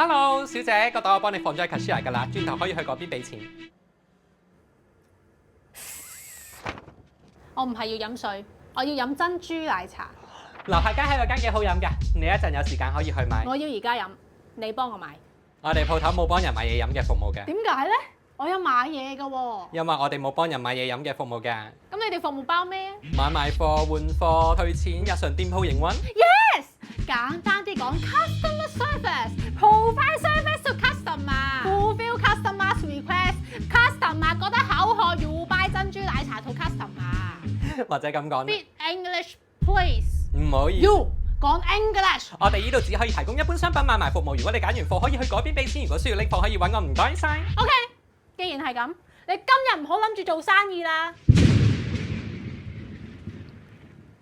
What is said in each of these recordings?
Hello，小姐，個袋我幫你放咗喺 cashier 㗎啦，轉頭可以去嗰邊俾錢。我唔係要飲水，我要飲珍珠奶茶。樓下間係有間幾好飲㗎，你一陣有時間可以去買。我要而家飲，你幫我買。我哋鋪頭冇幫人買嘢飲嘅服務嘅，點解咧？我有買嘢㗎喎。因為我哋冇幫人買嘢飲嘅服務㗎。咁你哋服務包咩買賣貨、換貨、退錢、日常店鋪營運。 ？Yes，簡單啲講 ，customer service，provide service to customer，fulfill customers request，customer 覺得口渴要 buy 珍珠奶茶 to customer。或者咁講 Speak English please。唔好意思。 You 講 English。我哋呢度只可以提供一般商品買賣服務。如果你揀完貨，可以去嗰邊俾錢。如果需要拎貨，可以揾我。唔該晒。 OK，既然係咁，你今日唔好諗住做生意啦。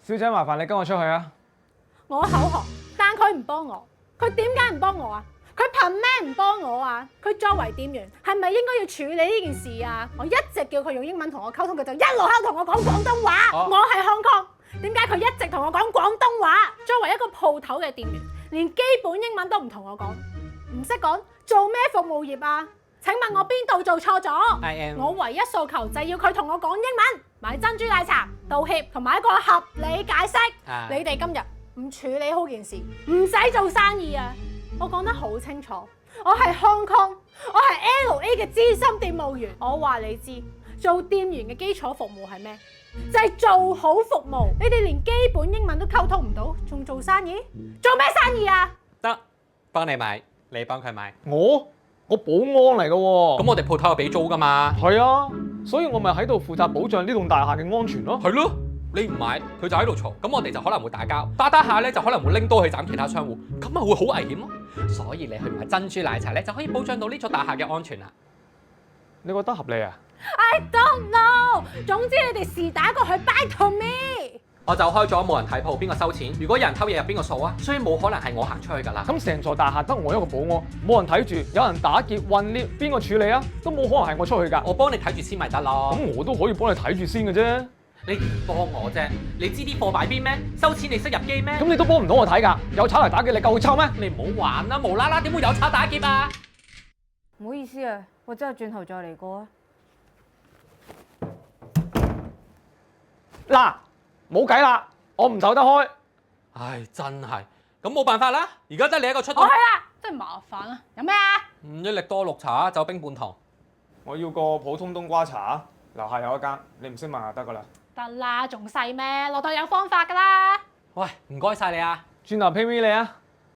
小姐，麻煩你跟我出去啊！我口渴，但佢唔幫我，佢點解唔幫我啊？佢憑咩唔幫我啊？佢作為店員，係咪應該要處理呢件事啊？我一直叫佢用英文同我溝通，佢就一路喺度同我講廣東話。我係香港，點解佢一直同我講廣東話？作為一個鋪頭嘅店員，連基本英文都唔同我講，唔識講，做咩服務業啊？請問我邊度做錯咗？我唯一訴求就係要佢同我講英文，買珍珠奶茶、道歉同埋一個合理解釋。你哋今日唔處理好件事，唔使做生意啊！我講得好清楚，我係香港，我係 LA 嘅資深店務員。我話你知，做店員嘅基礎服務係咩？就係做好服務。你哋連基本英文都溝通唔到，仲做生意？做咩生意啊？得，幫你買，你幫佢買。我保安嚟嘅喎。咁我哋鋪頭有俾租㗎嘛？係啊，所以我咪喺度負責保障呢棟大廈嘅安全咯。係咯，你唔買，佢就喺度嘈，咁我哋就可能會打交，打下咧就可能會拎刀去斬其他商戶，咁咪會好危險咯。所以你去買珍珠奶茶咧，就可以保障到呢座大廈嘅安全啦。你覺得合理啊？ I don't know。總之你哋是打過去 buy to me。我就開咗冇人睇鋪，邊個收錢？如果有人偷嘢入邊個數啊？所以冇可能係我行出去㗎啦。咁成座大廈得我一個保安，冇人睇住，有人打劫混 lift，邊個處理啊？都冇可能係我出去㗎。我幫你睇住先咪得咯。咁我都可以幫你睇住先嘅啫。你唔幫我啫？你知啲貨擺邊咩？收錢你識入機咩？咁你都幫唔到我睇㗎。有賊嚟打劫，你夠臭咩？你唔好玩啦！無啦啦點會有賊打劫啊？唔好意思啊，我之後轉頭再嚟過啊。嗱，冇計啦，我唔走得開。唉，真係咁冇辦法啦。而家得你一個出到。我去啦，真係麻煩啊！有咩啊？一力多綠茶，酒冰半糖。我要個普通冬瓜茶，樓下有一間，你唔識問就得㗎啦。得啦，仲細咩？老豆有方法㗎啦。喂，唔該晒你啊！轉頭 pay me 你啊！